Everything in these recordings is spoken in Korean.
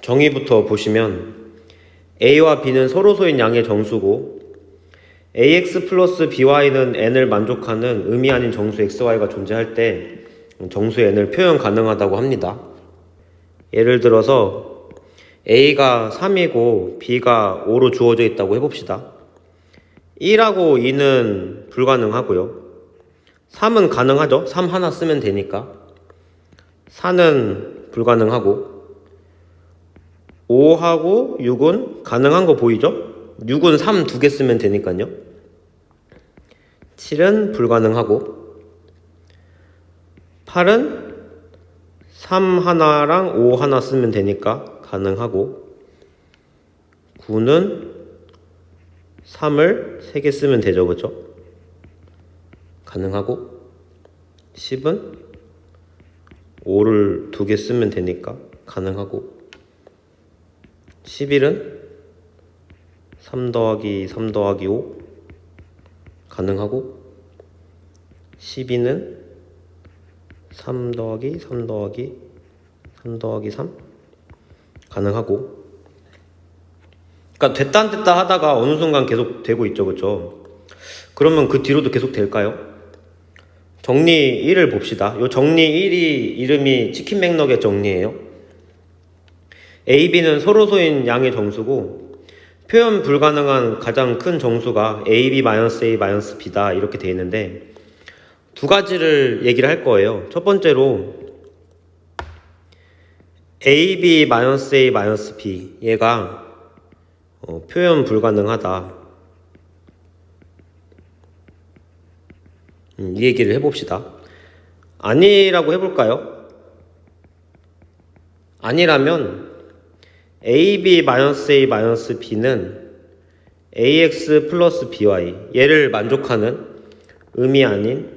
정의부터 보시면 A와 B는 서로소인 양의 정수고 AX 플러스 BY는 N을 만족하는 의미 아닌 정수 XY가 존재할 때 정수 N을 표현 가능하다고 합니다. 예를 들어서 A가 3이고 B가 5로 주어져 있다고 해봅시다. 1하고 2는 불가능하고요. 3은 가능하죠. 3 하나 쓰면 되니까. 4는 불가능하고 5하고 6은 가능한 거 보이죠? 6은 3 두 개 쓰면 되니까요. 7은 불가능하고 8은 3 하나랑 5 하나 쓰면 되니까 가능하고 9는 3을 3개 쓰면 되죠. 그죠? 가능하고 10은 5를 2개 쓰면 되니까 가능하고 11은 3 더하기 3 더하기 5 가능하고 12는 3 더하기 3 더하기 3 더하기 3 가능하고. 그러니까 됐다 안 됐다 하다가 어느 순간 계속 되고 있죠. 그렇죠? 그러면 그 뒤로도 계속 될까요? 정리 1을 봅시다. 요 정리 1이 이름이 치킨 맥너겟 정리예요. A, B는 서로소인 양의 정수고 표현 불가능한 가장 큰 정수가 A, B, A, B다 이렇게 되어 있는데 두 가지를 얘기를 할 거예요. 첫 번째로 A, B, A, B 얘가 표현 불가능하다. 이 얘기를 해봅시다. 아니라고 해볼까요? 아니라면 A, B, A, B는 AX 플러스 BY 얘를 만족하는 의미 아닌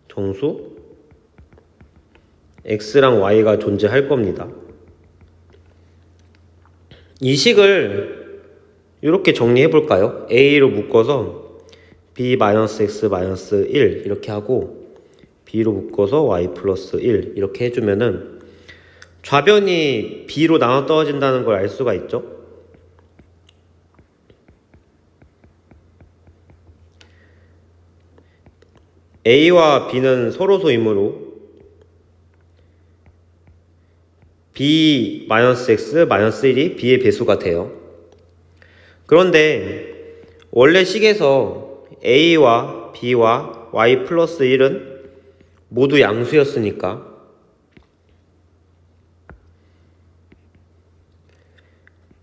정수 X랑 Y가 존재할 겁니다. 이 식을 이렇게 정리해 볼까요? A로 묶어서 B X 1 이렇게 하고 B로 묶어서 Y 플러스 1 이렇게 해주면은 좌변이 B로 나눠 떨어진다는 걸 알 수가 있죠? A와 B는 서로소이므로 B X 1이 B의 배수가 돼요. 그런데 원래 식에서 A와 B와 Y 플러스 1은 모두 양수였으니까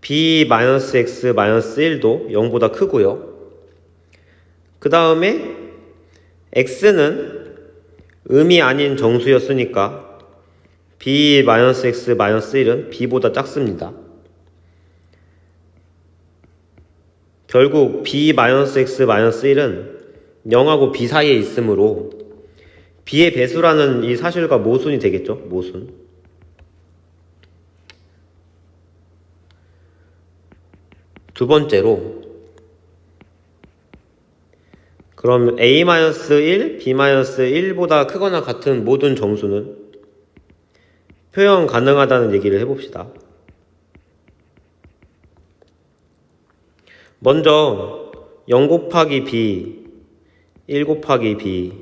B X 1도 0보다 크고요. 그 다음에 X는 음이 아닌 정수였으니까 B X 1은 B보다 작습니다. 결국 B X 1은 0하고 B 사이에 있으므로 B의 배수라는 이 사실과 모순이 되겠죠. 모순. 두 번째로 그럼 A-1, B-1보다 크거나 같은 모든 정수는 표현 가능하다는 얘기를 해봅시다. 먼저 0 곱하기 B, 1 곱하기 B,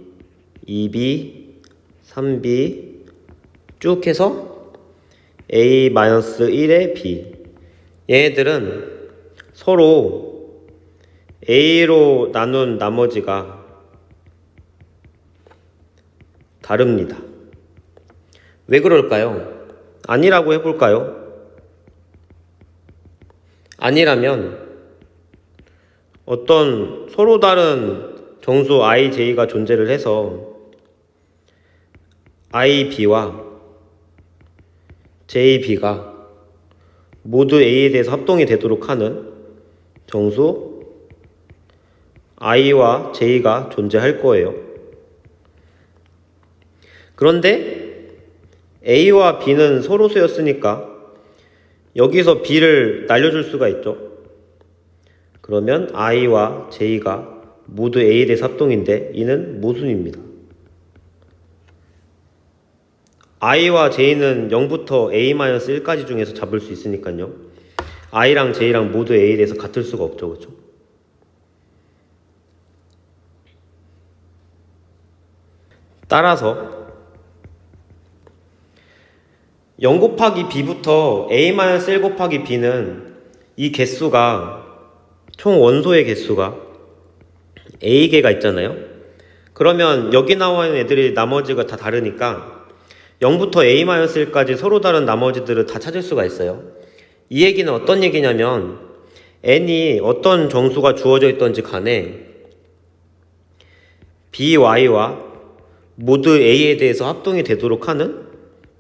2B, 3B 쭉 해서 A-1의 B 얘네들은 서로 A로 나눈 나머지가 다릅니다. 왜 그럴까요? 아니라고 해볼까요? 아니라면 어떤 서로 다른 정수 I, J가 존재를 해서 I, B와 J, B가 모두 A에 대해서 합동이 되도록 하는 정수 I와 J가 존재할 거예요. 그런데 A와 B는 서로수였으니까 여기서 B를 날려줄 수가 있죠. 그러면 I와 J가 모두 A에 대해서 합동인데 이는 모순입니다. i와 j는 0부터 a-1까지 중에서 잡을 수 있으니까요. i랑 j랑 모두 a에 대해서 같을 수가 없죠. 그렇죠? 따라서 0 곱하기 b부터 a-1 곱하기 b는 이 개수가 총 원소의 개수가 a개가 있잖아요. 그러면 여기 나와 있는 애들이 나머지가 다 다르니까 0부터 a-1까지 서로 다른 나머지들을 다 찾을 수가 있어요. 이 얘기는 어떤 얘기냐면 n이 어떤 정수가 주어져 있던지 간에 b, y와 모두 a에 대해서 합동이 되도록 하는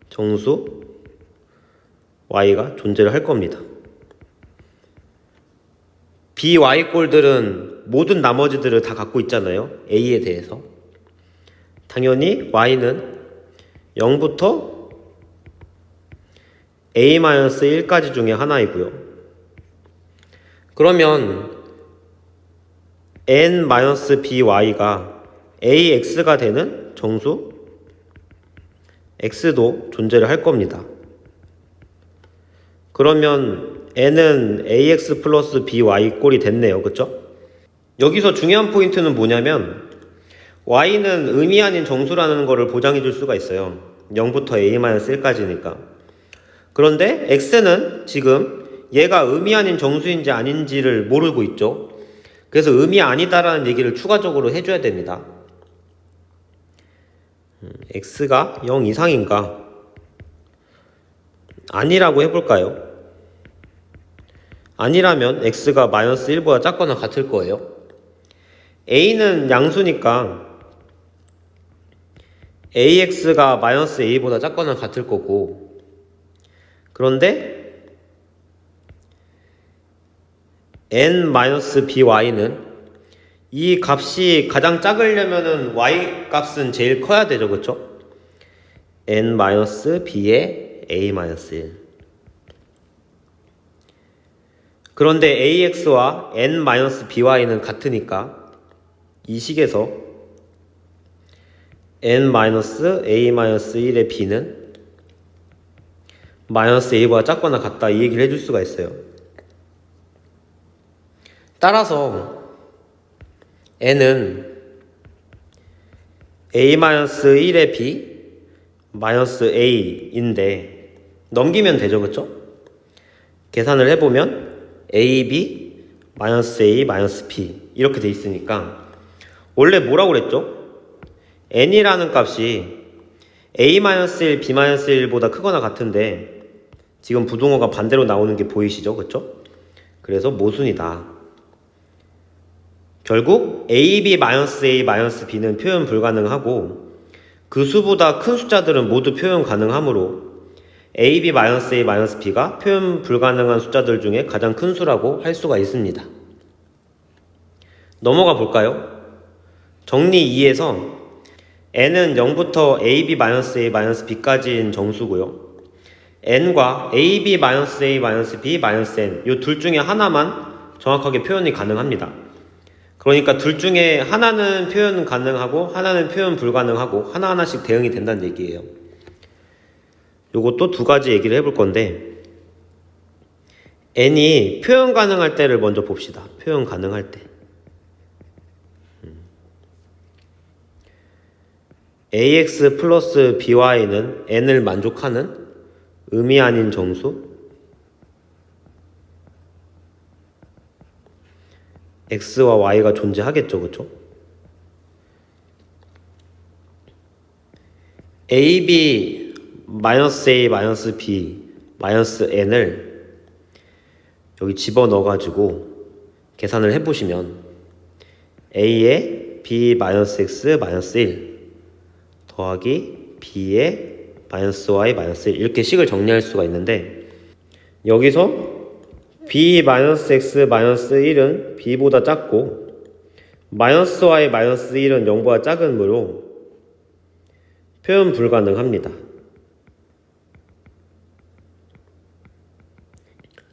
정수 y가 존재를 할 겁니다. b, y 꼴들은 모든 나머지들을 다 갖고 있잖아요. a에 대해서. 당연히 y는 0부터 a-1까지 중에 하나이고요. 그러면 n-by가 ax가 되는 정수 x도 존재를 할 겁니다. 그러면 n은 ax 플러스 by 꼴이 됐네요. 그쵸? 여기서 중요한 포인트는 뭐냐면 y는 의미 아닌 정수라는 것을 보장해 줄 수가 있어요. 0부터 a-1까지니까. 그런데 x는 지금 얘가 의미 아닌 정수인지 아닌지를 모르고 있죠. 그래서 의미 아니다라는 얘기를 추가적으로 해줘야 됩니다. x가 0 이상인가? 아니라고 해볼까요? 아니라면 x가 마이너스 1보다 작거나 같을 거예요. a는 양수니까 ax가 마이너스 a보다 작거나 같을 거고, 그런데 n-by는 이 값이 가장 작으려면은 y 값은 제일 커야 되죠. 그쵸? n-b의 a-1. 그런데 ax와 n-by는 같으니까 이 식에서 n-a-1의 b는 마이너스 a보다 작거나 같다, 이 얘기를 해줄 수가 있어요. 따라서 n은 a-1의 b 마이너스 a인데 넘기면 되죠. 그쵸? 계산을 해보면 ab 마이너스 a 마이너스 b 이렇게 돼 있으니까 원래 뭐라고 그랬죠? n이라는 값이 a-1, b-1보다 크거나 같은데 지금 부등호가 반대로 나오는 게 보이시죠? 그쵸? 그래서 모순이다. 결국 ab-a-b는 표현 불가능하고 그 수보다 큰 숫자들은 모두 표현 가능하므로 ab-a-b가 표현 불가능한 숫자들 중에 가장 큰 수라고 할 수가 있습니다. 넘어가 볼까요? 정리 2에서 n은 0부터 ab-a-b까지인 정수고요. n과 ab-a-b-n 이 둘 중에 하나만 정확하게 표현이 가능합니다. 그러니까 둘 중에 하나는 표현 가능하고 하나는 표현 불가능하고 하나하나씩 대응이 된다는 얘기예요. 요것도 두 가지 얘기를 해볼 건데 n이 표현 가능할 때를 먼저 봅시다. 표현 가능할 때 ax 플러스 by는 n을 만족하는 의미 아닌 정수 x와 y가 존재하겠죠. 그쵸? ab 마이너스 a 마이너스 b 마이너스 n을 여기 집어넣어 가지고 계산을 해보시면 a에 b 마이너스 x 마이너스 1 더하기 b에 마이너스 y 마이너스 1 이렇게 식을 정리할 수가 있는데 여기서 b 마이너스 x 마이너스 1은 b보다 작고 마이너스 y 마이너스 1은 0보다 작으므로 표현 불가능합니다.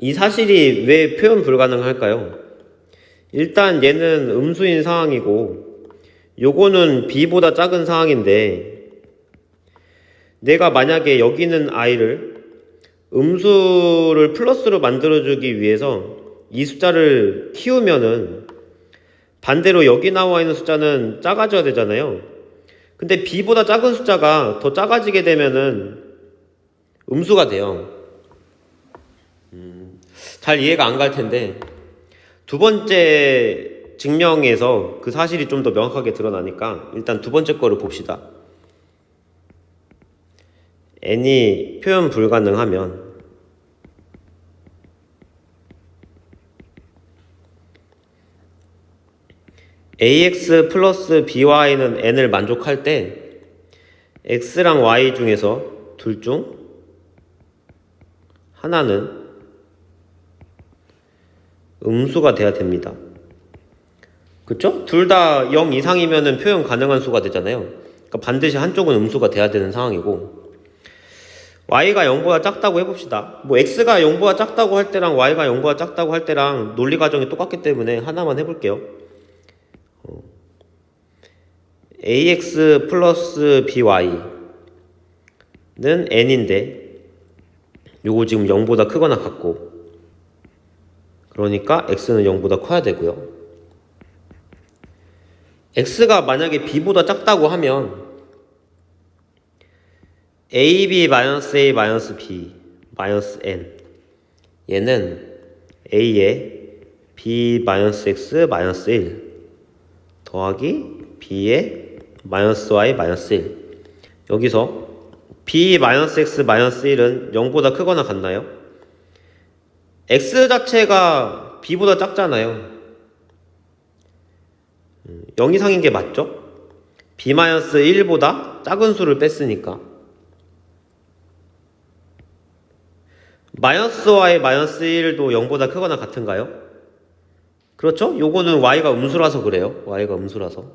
이 사실이 왜 표현 불가능할까요? 일단 얘는 음수인 상황이고 요거는 b보다 작은 상황인데 내가 만약에 여기 있는 i를 음수를 플러스로 만들어주기 위해서 이 숫자를 키우면은 반대로 여기 나와 있는 숫자는 작아져야 되잖아요. 근데 b보다 작은 숫자가 더 작아지게 되면은 음수가 돼요. 잘 이해가 안 갈 텐데 두 번째 증명에서 그 사실이 좀 더 명확하게 드러나니까 일단 두 번째 거를 봅시다. n이 표현 불가능하면 ax 플러스 by는 n을 만족할 때 x랑 y 중에서 둘 중 하나는 음수가 돼야 됩니다. 그쵸? 둘 다 0 이상이면은 표현 가능한 수가 되잖아요. 그러니까 반드시 한쪽은 음수가 돼야 되는 상황이고, y가 0보다 작다고 해봅시다. 뭐 x가 0보다 작다고 할 때랑 y가 0보다 작다고 할 때랑 논리 과정이 똑같기 때문에 하나만 해볼게요. ax 플러스 by는 n인데 요거 지금 0보다 크거나 같고, 그러니까 x는 0보다 커야 되고요. x가 만약에 b보다 작다고 하면 ab-a-b-n 얘는 a의 b-x-1 더하기 b의 -y-1 여기서 b-x-1은 0보다 크거나 같나요? x 자체가 b보다 작잖아요. 0 이상인 게 맞죠? b-1보다 작은 수를 뺐으니까 -y의 -1도 0보다 크거나 같은가요? 그렇죠? 요거는 y가 음수라서 그래요. y가 음수라서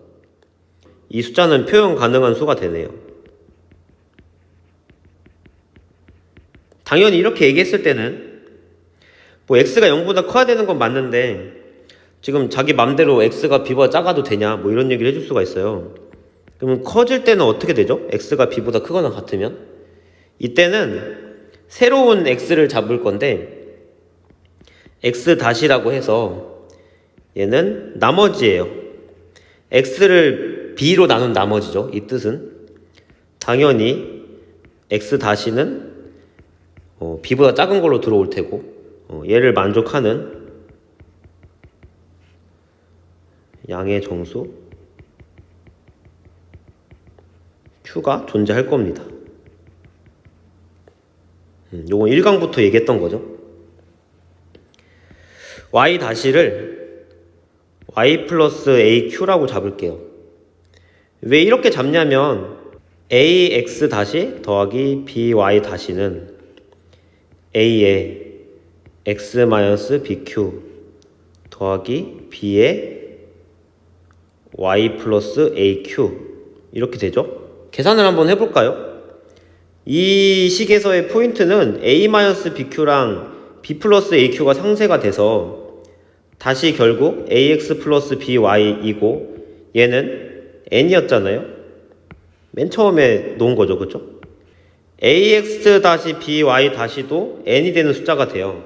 이 숫자는 표현 가능한 수가 되네요. 당연히 이렇게 얘기했을 때는 뭐 x가 0보다 커야 되는 건 맞는데 지금 자기 맘대로 x가 b보다 작아도 되냐 뭐 이런 얘기를 해줄 수가 있어요. 그러면 커질 때는 어떻게 되죠? x가 b보다 크거나 같으면 이때는 새로운 x를 잡을 건데 x-라고 해서 얘는 나머지예요. x를 b로 나눈 나머지죠. 이 뜻은 당연히 x-는 b보다 작은 걸로 들어올 테고 얘를 만족하는 양의 정수 q가 존재할 겁니다. 요건 1강부터 얘기했던 거죠. y-를 y 플러스 aq라고 잡을게요. 왜 이렇게 잡냐면 ax 더하기 by-는 a의 x-bq 더하기 b의 y 플러스 aq 이렇게 되죠. 계산을 한번 해볼까요? 이 식에서의 포인트는 a-bq랑 b 플러스 aq가 상쇄가 돼서 다시 결국 ax 플러스 by이고 얘는 n이었잖아요. 맨 처음에 놓은 거죠. 그쵸? ax-by-도 n이 되는 숫자가 돼요.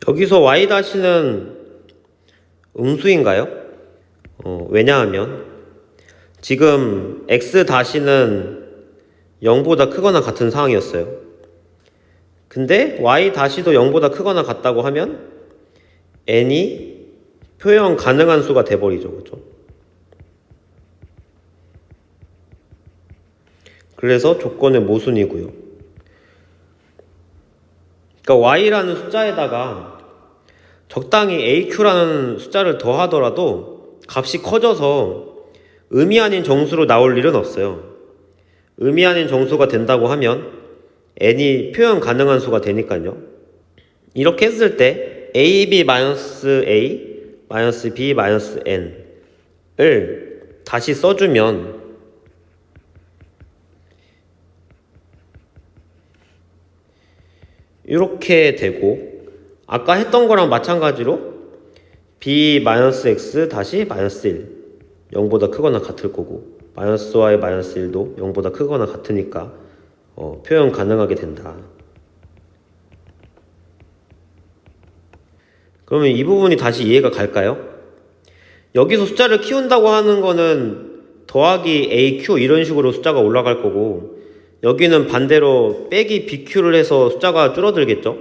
여기서 y-는 음수인가요? 왜냐하면 지금 x-는 0보다 크거나 같은 상황이었어요. 근데 y-도 0보다 크거나 같다고 하면 n이 표현 가능한 수가 돼버리죠. 그렇죠? 그래서 조건은 모순이고요. 그러니까 y라는 숫자에다가 적당히 aq라는 숫자를 더하더라도 값이 커져서 의미 아닌 정수로 나올 일은 없어요. 의미 아닌 정수가 된다고 하면 n이 표현 가능한 수가 되니까요. 이렇게 했을 때 ab-a-b-n을 다시 써주면 이렇게 되고 아까 했던 거랑 마찬가지로 b-x-1 0보다 크거나 같을 거고 -y-1도 0보다 크거나 같으니까 표현 가능하게 된다. 그러면 이 부분이 다시 이해가 갈까요? 여기서 숫자를 키운다고 하는 거는 더하기 AQ 이런 식으로 숫자가 올라갈 거고, 여기는 반대로 빼기 BQ를 해서 숫자가 줄어들겠죠?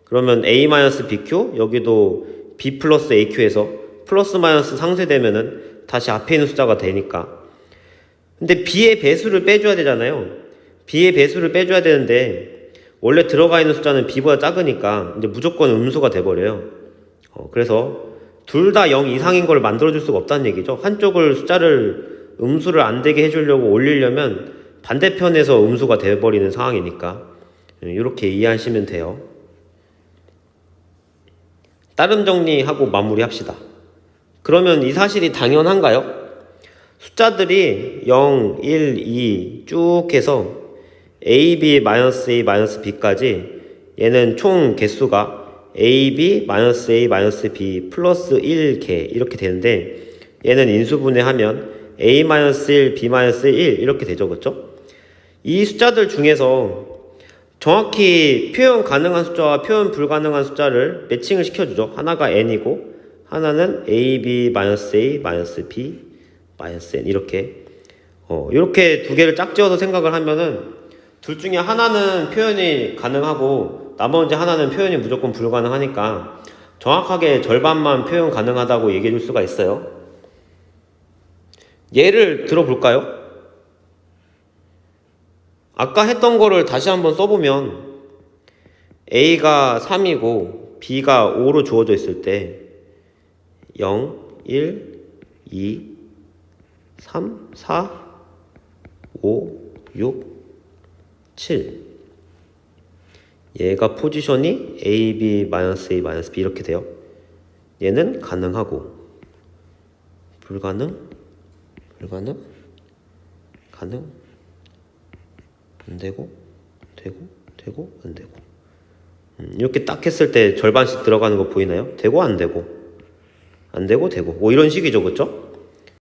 그러면 A-BQ, 여기도 B 플러스 AQ에서 플러스 마이너스 상쇄되면은 다시 앞에 있는 숫자가 되니까. 근데 B의 배수를 빼줘야 되잖아요. B의 배수를 빼줘야 되는데, 원래 들어가 있는 숫자는 B보다 작으니까 이제 무조건 음수가 돼버려요. 그래서 둘 다 0 이상인 걸 만들어줄 수가 없다는 얘기죠. 한쪽을 숫자를 음수를 안 되게 해주려고 올리려면 반대편에서 음수가 돼버리는 상황이니까 이렇게 이해하시면 돼요. 따름 정리하고 마무리합시다. 그러면 이 사실이 당연한가요? 숫자들이 0, 1, 2 쭉 해서 a, b, -a, -b까지 얘는 총 개수가 a, b, -a, -b 플러스 1개 이렇게 되는데, 얘는 인수분해하면 a-1, b-1 이렇게 되죠. 그렇죠? 이 숫자들 중에서 정확히 표현 가능한 숫자와 표현 불가능한 숫자를 매칭을 시켜주죠. 하나가 n이고 하나는 a, b, -a, -b, -n 이렇게 두 개를 짝지어서 생각을 하면은 둘 중에 하나는 표현이 가능하고 나머지 하나는 표현이 무조건 불가능하니까 정확하게 절반만 표현 가능하다고 얘기해 줄 수가 있어요. 예를 들어볼까요? 아까 했던 거를 다시 한번 써보면 A가 3이고 B가 5로 주어져 있을 때 0, 1, 2, 3, 4, 5, 6, 7 얘가 포지션이 A, B, -A, -B 이렇게 돼요. 얘는 가능하고 불가능, 가능, 안 되고, 되고, 안 되고. 이렇게 딱 했을 때 절반씩 들어가는 거 보이나요? 되고, 안 되고, 안 되고, 되고. 뭐 이런 식이죠, 그쵸?